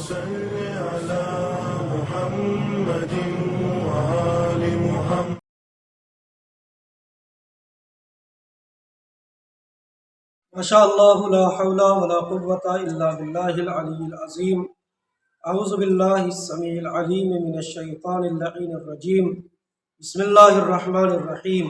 صل على محمد وآل محمد. ماشاء اللہ لا حول ولا قوة الا باللہ العلی العظیم. اعوذ باللہ السمیع العلیم من الشیطان اللعین الرجیم. بسم اللہ الرحمن الرحیم.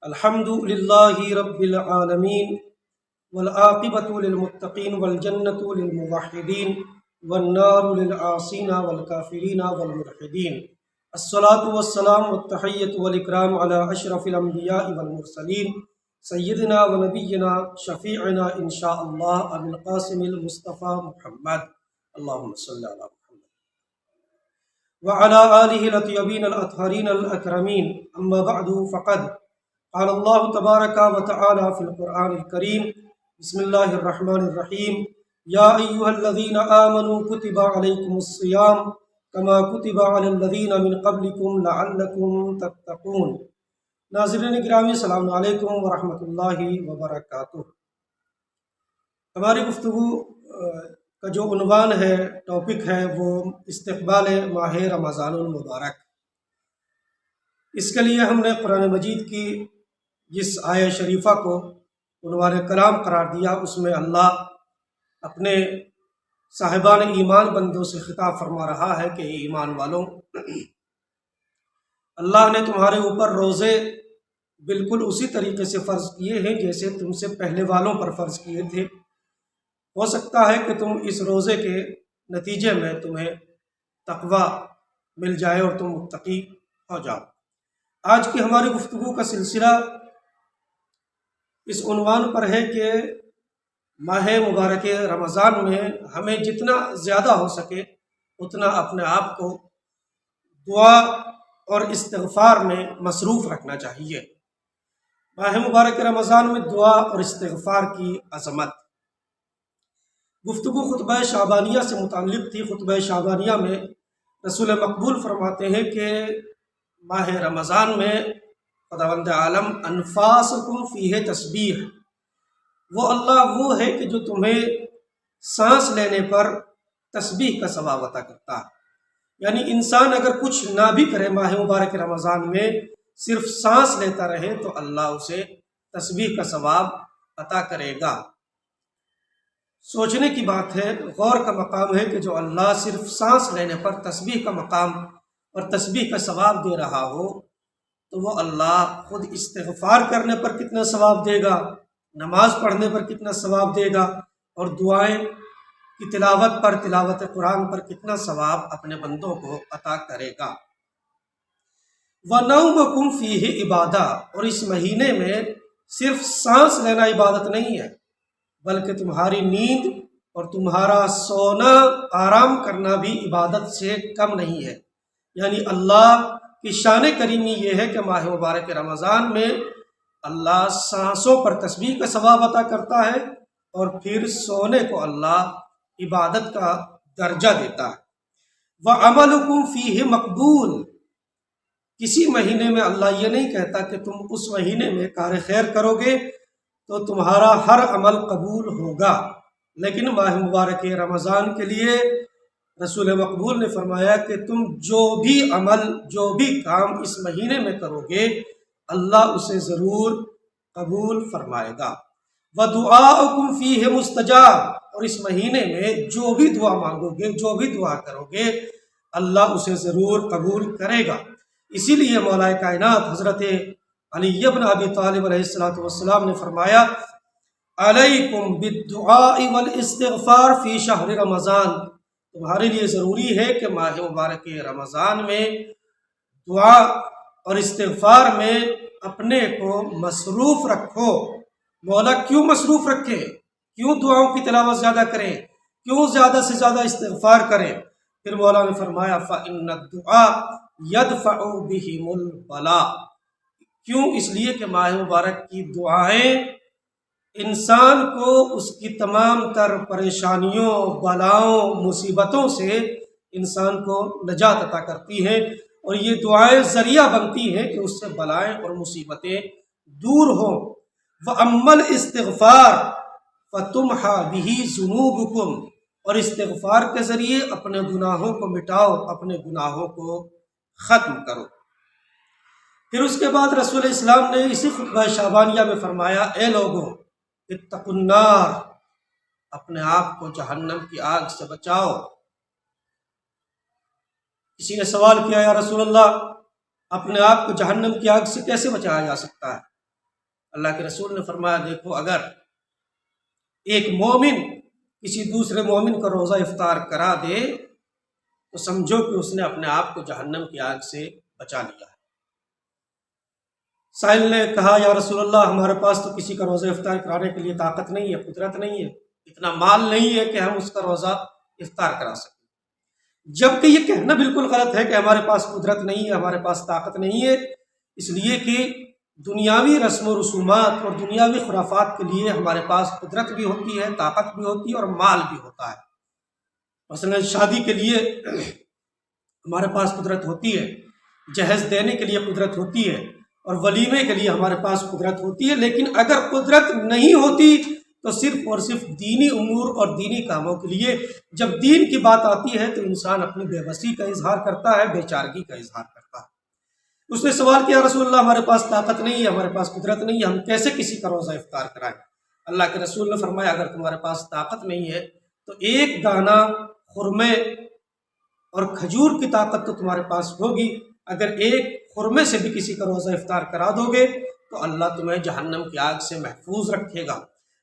الحمد للہ رب العالمین والعاقبۃ للمتقین والجنۃ للموحدین والنار للعاصین والکافرین والملحدین. الصلاۃ والسلام والتحیۃ والاکرام علی اشرف الانبیاء والمرسلین سیدنا و نبینا شفیعنا انشاء اللہ ابو القاسم المصطفیٰ محمد. اللہم صلی علی محمد وعلی آلہ الاطیبین الاطہرین الاکرمین. اما بعد فقد قال اللہ تبارک و تعالی فی القرآن الکریم. بسم اللہ الرحمن الرحیم. یا ایہا الذین آمنوا کتب علیکم الصیام کما کتب علی الذین من قبلکم لعلکم تتقون. ناظرین گرامی السلام علیکم ورحمۃ اللہ وبرکاتہ. ہماری گفتگو کا جو عنوان ہے، ٹاپک ہے، وہ استقبال ماہ رمضان المبارک. اس کے لیے ہم نے قرآن مجید کی جس آیہ شریفہ کو عنوان کلام قرار دیا، اس میں اللہ اپنے صاحبان ایمان بندوں سے خطاب فرما رہا ہے کہ ایمان والوں، اللہ نے تمہارے اوپر روزے بالکل اسی طریقے سے فرض کیے ہیں جیسے تم سے پہلے والوں پر فرض کیے تھے. ہو سکتا ہے کہ تم اس روزے کے نتیجے میں تمہیں تقوی مل جائے اور تم متقی ہو جاؤ. آج کی ہماری گفتگو کا سلسلہ اس عنوان پر ہے کہ ماہ مبارک رمضان میں ہمیں جتنا زیادہ ہو سکے اتنا اپنے آپ کو دعا اور استغفار میں مصروف رکھنا چاہیے. ماہ مبارک رمضان میں دعا اور استغفار کی عظمت. گفتگو خطبہ شعبانیہ سے متعلق تھی. خطبہ شعبانیہ میں رسول مقبول فرماتے ہیں کہ ماہ رمضان میں خداوند عالم انفاسکم فیہ تسبیح، وہ اللہ وہ ہے کہ جو تمہیں سانس لینے پر تسبیح کا ثواب عطا کرتا ہے. یعنی انسان اگر کچھ نہ بھی کرے ماہ مبارک رمضان میں، صرف سانس لیتا رہے تو اللہ اسے تسبیح کا ثواب عطا کرے گا. سوچنے کی بات ہے، غور کا مقام ہے کہ جو اللہ صرف سانس لینے پر تسبیح کا مقام اور تسبیح کا ثواب دے رہا ہو، تو وہ اللہ خود استغفار کرنے پر کتنا ثواب دے گا، نماز پڑھنے پر کتنا ثواب دے گا، اور دعائیں کی تلاوت پر، تلاوت قرآن پر کتنا ثواب اپنے بندوں کو عطا کرے گا. وَنَوْمُكُمْ فِيهِ عبادہ، اور اس مہینے میں صرف سانس لینا عبادت نہیں ہے، بلکہ تمہاری نیند اور تمہارا سونا، آرام کرنا بھی عبادت سے کم نہیں ہے. یعنی اللہ کی شان کریمی یہ ہے کہ ماہ مبارک رمضان میں اللہ سانسوں پر تسبیح کا ثواب عطا کرتا ہے اور پھر سونے کو اللہ عبادت کا درجہ دیتا ہے. وَعَمَلُكُمْ فِيهِ مقبول، کسی مہینے میں اللہ یہ نہیں کہتا کہ تم اس مہینے میں کار خیر کرو گے تو تمہارا ہر عمل قبول ہوگا، لیکن ماہ مبارک رمضان کے لیے رسول مقبول نے فرمایا کہ تم جو بھی عمل، جو بھی کام اس مہینے میں کرو گے اللہ اسے ضرور قبول فرمائے گا. وَدُعَاؤُكُمْ فِيهِ مُسْتَجَابٌ، اور اس مہینے میں جو بھی دعا مانگو گے، جو بھی دعا کرو گے اللہ اسے ضرور قبول کرے گا. اسی لیے مولا کائنات حضرت علی بن ابی طالب علیہ السلام نے فرمایا علیکم بالدعاء والاستغفار فی شہر رمضان، تمہارے لیے ضروری ہے کہ ماہ مبارک رمضان میں دعا اور استغفار میں اپنے کو مصروف رکھو. مولا کیوں مصروف رکھے؟ کیوں دعاؤں کی تلاوت زیادہ کریں؟ کیوں زیادہ سے زیادہ استغفار کریں؟ پھر مولا نے فرمایا فَإِنَّ الدُّعَاءَ يَدْفَعُ بِهِمُ الْبَلَاءَ، کیوں؟ اس لیے کہ ماہ مبارک کی دعائیں انسان کو اس کی تمام تر پریشانیوں، بلاؤں، مصیبتوں سے انسان کو نجات عطا کرتی ہیں، اور یہ دعائیں ذریعہ بنتی ہیں کہ اس سے بلائیں اور مصیبتیں دور ہوں. وَأَمَّا الْإِسْتِغْفَارُ فَتُمْحَى بِهِ ذُنُوبُكُمْ، اور استغفار کے ذریعے اپنے گناہوں کو مٹاؤ، اپنے گناہوں کو ختم کرو۔ پھر اس کے بعد رسول اسلام نے اسی خطبہ شعبانیہ میں فرمایا، اے لوگوں اتقوا النار، اپنے آپ کو جہنم کی آگ سے بچاؤ۔ کسی نے سوال کیا، یا رسول اللہ اپنے آپ کو جہنم کی آگ سے کیسے بچایا جا سکتا ہے؟ اللہ کے رسول نے فرمایا، دیکھو اگر ایک مومن کسی دوسرے مومن کا روزہ افطار کرا دے تو سمجھو کہ اس نے اپنے آپ کو جہنم کی آگ سے بچا لیا ہے۔ سائل نے کہا، یا رسول اللہ ہمارے پاس تو کسی کا روزہ افطار کرانے کے لیے طاقت نہیں ہے، قدرت نہیں ہے، اتنا مال نہیں ہے کہ ہم اس کا روزہ افطار کرا سکیں۔ جبکہ یہ کہنا بالکل غلط ہے کہ ہمارے پاس قدرت نہیں ہے، ہمارے پاس طاقت نہیں ہے، اس لیے کہ دنیاوی رسم و رسومات اور دنیاوی خرافات کے لیے ہمارے پاس قدرت بھی ہوتی ہے، طاقت بھی ہوتی ہے اور مال بھی ہوتا ہے۔ مثلا شادی کے لیے ہمارے پاس قدرت ہوتی ہے، جہیز دینے کے لیے قدرت ہوتی ہے، اور ولیمے کے لیے ہمارے پاس قدرت ہوتی ہے۔ لیکن اگر قدرت نہیں ہوتی تو صرف اور صرف دینی امور اور دینی کاموں کے لیے جب دین کی بات آتی ہے تو انسان اپنی بے بسی کا اظہار کرتا ہے، بے چارگی کا اظہار کرتا ہے۔ اس نے سوال کیا، رسول اللہ ہمارے پاس طاقت نہیں ہے، ہمارے پاس قدرت نہیں ہے، ہم کیسے کسی کا روزہ افطار کرائیں؟ اللہ کے رسول نے فرمایا، اگر تمہارے پاس طاقت نہیں ہے تو ایک دانہ خرمے اور کھجور کی طاقت تو تمہارے پاس ہوگی، اگر ایک خرمے سے بھی کسی کا روزہ افطار کرا دو گے تو اللہ تمہیں جہنم کی آگ سے محفوظ رکھے گا۔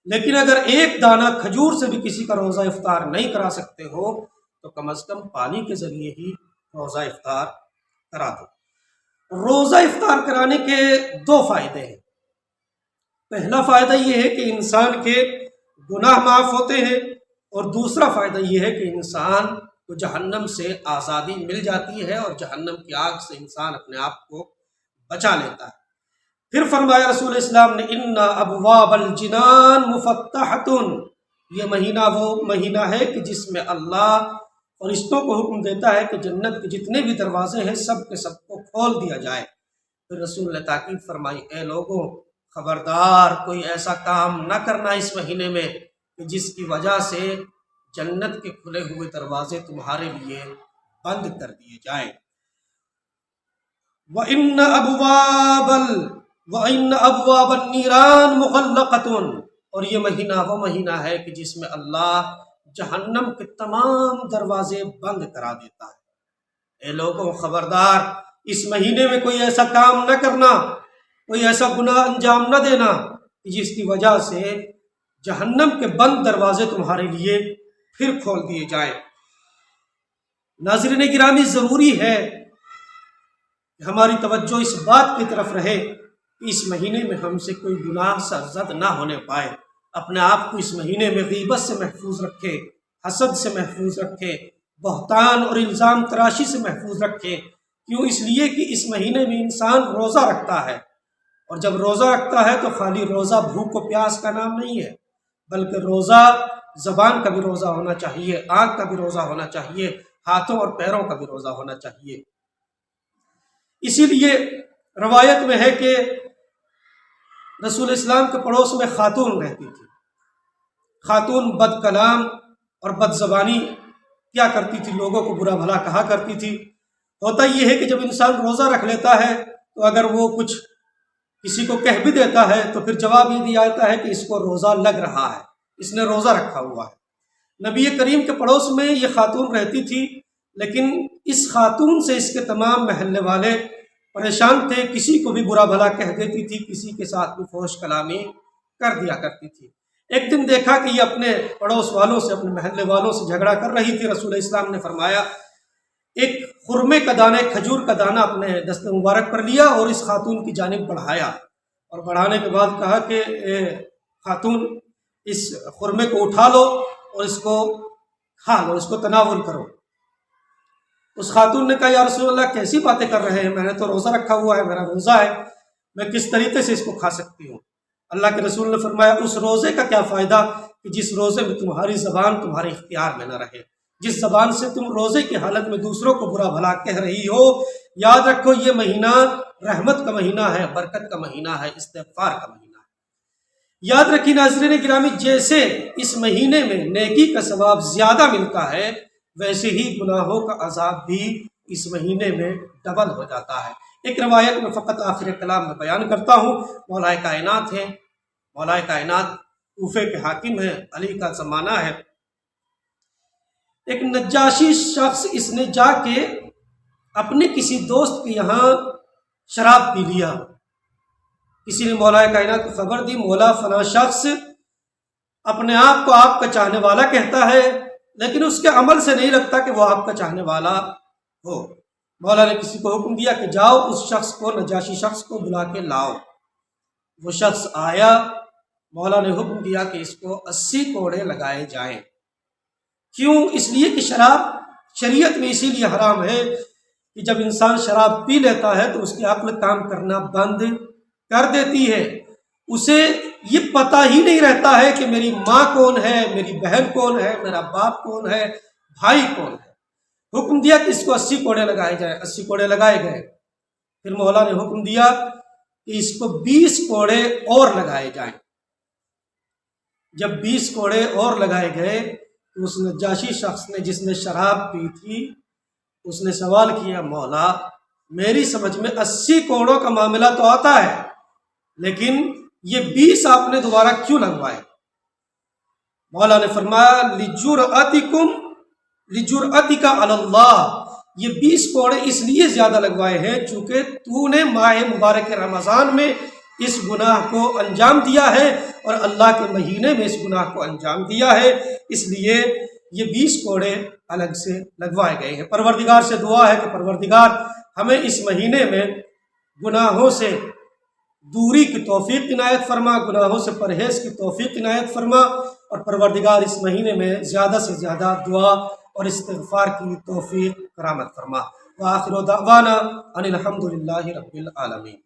لیکن اگر ایک دانہ کھجور سے بھی کسی کا روزہ افطار نہیں کرا سکتے ہو تو کم از کم پانی کے ذریعے ہی روزہ افطار کرا دو۔ روزہ افطار کرانے کے دو فائدے ہیں۔ پہلا فائدہ یہ ہے کہ انسان کے گناہ معاف ہوتے ہیں، اور دوسرا فائدہ یہ ہے کہ انسان کو جہنم سے آزادی مل جاتی ہے اور جہنم کی آگ سے انسان اپنے آپ کو بچا لیتا ہے۔ پھر فرمایا رسول اسلام نے، ان ابواب الجنان مفتحۃ، یہ مہینہ وہ مہینہ ہے کہ جس میں اللہ فرشتوں کو حکم دیتا ہے کہ جنت کے جتنے بھی دروازے ہیں سب کے سب کو کھول دیا جائے۔ پھر رسول نے تاکید فرمائی، اے لوگوں خبردار کوئی ایسا کام نہ کرنا اس مہینے میں کہ جس کی وجہ سے جنت کے کھلے ہوئے دروازے تمہارے لیے بند کر دیے جائیں۔ وَإِنَّ أَبْوَابَ النِّيرَانِ مُغَلَّقَةٌ، اور یہ مہینہ وہ مہینہ ہے کہ جس میں اللہ جہنم کے تمام دروازے بند کرا دیتا ہے۔ اے لوگوں خبردار اس مہینے میں کوئی ایسا کام نہ کرنا، کوئی ایسا گناہ انجام نہ دینا کہ جس کی وجہ سے جہنم کے بند دروازے تمہارے لیے پھر کھول دیے جائیں۔ ناظرین گرامی، ضروری ہے کہ ہماری توجہ اس بات کی طرف رہے کہ اس مہینے میں ہم سے کوئی گناہ سرزد نہ ہونے پائے۔ اپنے آپ کو اس مہینے میں غیبت سے محفوظ رکھے، حسد سے محفوظ رکھے، بہتان اور الزام تراشی سے محفوظ رکھے۔ کیوں؟ اس لیے کہ اس مہینے میں انسان روزہ رکھتا ہے، اور جب روزہ رکھتا ہے تو خالی روزہ بھوک و پیاس کا نام نہیں ہے، بلکہ روزہ زبان کا بھی روزہ ہونا چاہیے، آنکھ کا بھی روزہ ہونا چاہیے، ہاتھوں اور پیروں کا بھی روزہ ہونا چاہیے۔ اسی لیے روایت میں ہے کہ رسول اسلام کے پڑوس میں خاتون رہتی تھی۔ خاتون بد کلام اور بد زبانی کیا کرتی تھی، لوگوں کو برا بھلا کہا کرتی تھی۔ ہوتا یہ ہے کہ جب انسان روزہ رکھ لیتا ہے تو اگر وہ کچھ کسی کو کہہ بھی دیتا ہے تو پھر جواب یہ دیا جاتا ہے کہ اس کو روزہ لگ رہا ہے، اس نے روزہ رکھا ہوا ہے۔ نبی کریم کے پڑوس میں یہ خاتون رہتی تھی، لیکن اس خاتون سے اس کے تمام محلے والے پریشان تھے، کسی کو بھی برا بھلا کہہ دیتی تھی، کسی کے ساتھ بھی فحش کلامی کر دیا کرتی تھی۔ ایک دن دیکھا کہ یہ اپنے پڑوس والوں سے، اپنے محلے والوں سے جھگڑا کر رہی تھی۔ رسول اسلام نے فرمایا، ایک خرمے کا دانہ، ایک کھجور کا دانہ اپنے دست مبارک پر لیا اور اس خاتون کی جانب بڑھایا، اور بڑھانے کے بعد کہا کہ اے خاتون، اس خرمے کو اٹھا لو اور اس کو کھا لو، اس کو تناول کرو۔ اس خاتون نے کہا، یا رسول اللہ کیسی باتیں کر رہے ہیں، میں نے تو روزہ رکھا ہوا ہے، میرا روزہ ہے، میں کس طریقے سے اس کو کھا سکتی ہوں؟ اللہ کے رسول نے فرمایا، اس روزے کا کیا فائدہ کہ جس روزے میں تمہاری زبان تمہارے اختیار میں نہ رہے، جس زبان سے تم روزے کی حالت میں دوسروں کو برا بھلا کہہ رہی ہو۔ یاد رکھو یہ مہینہ رحمت کا مہینہ ہے، برکت کا مہینہ ہے، استغفار کا مہینہ ہے۔ یاد رکھیے ناظرین گرامی، جیسے اس مہینے میں نیکی کا ثواب زیادہ ملتا ہے، ویسے ہی گناہوں کا عذاب بھی اس مہینے میں ڈبل ہو جاتا ہے۔ ایک روایت میں فقط آخر کلام میں بیان کرتا ہوں، مولا کائنات ہیں، مولا کائنات کوفے کے حاکم ہیں، علی کا زمانہ ہے۔ ایک نجاشی شخص اس نے جا کے اپنے کسی دوست کے یہاں شراب پی لیا۔ کسی نے مولا کائنات کو خبر دی، مولا فلاں شخص اپنے آپ کو آپ کا چاہنے والا کہتا ہے، لیکن اس کے عمل سے نہیں لگتا کہ وہ آپ کا چاہنے والا ہو۔ مولا نے کسی کو حکم دیا کہ جاؤ اس شخص کو، نجاشی شخص کو بلا کے لاؤ۔ وہ شخص آیا، مولا نے حکم دیا کہ اس کو 80 کوڑے لگائے جائیں۔ کیوں؟ اس لیے کہ شراب شریعت میں اسی لیے حرام ہے کہ جب انسان شراب پی لیتا ہے تو اس کی عقل کام کرنا بند کر دیتی ہے، اسے یہ پتہ ہی نہیں رہتا ہے کہ میری ماں کون ہے، میری بہن کون ہے، میرا باپ کون ہے، بھائی کون ہے۔ حکم دیا کہ اس کو 80 کوڑے لگائے جائیں، 80 کوڑے لگائے گئے۔ پھر مولا نے حکم دیا کہ اس کو 20 کوڑے اور لگائے جائیں۔ جب 20 کوڑے اور لگائے گئے تو اس نجاشی شخص نے، جس نے شراب پی تھی، اس نے سوال کیا، مولا میری سمجھ میں 80 کوڑوں کا معاملہ تو آتا ہے، لیکن یہ 20 آپ نے دوبارہ کیوں لگوائے؟ مولا نے فرمایا لجرأتک علی اللہ، یہ 20 کوڑے اس لیے زیادہ لگوائے ہیں چونکہ تو نے ماہ مبارک رمضان میں اس گناہ کو انجام دیا ہے اور اللہ کے مہینے میں اس گناہ کو انجام دیا ہے، اس لیے یہ 20 کوڑے الگ سے لگوائے گئے ہیں۔ پروردگار سے دعا ہے کہ پروردگار ہمیں اس مہینے میں گناہوں سے دوری کی توفیق عنایت فرما، گناہوں سے پرہیز کی توفیق عنایت فرما، اور پروردگار اس مہینے میں زیادہ سے زیادہ دعا اور استغفار کی توفیق کرامت فرما۔ وآخر دعوانا ان الحمد للہ رب العالمین۔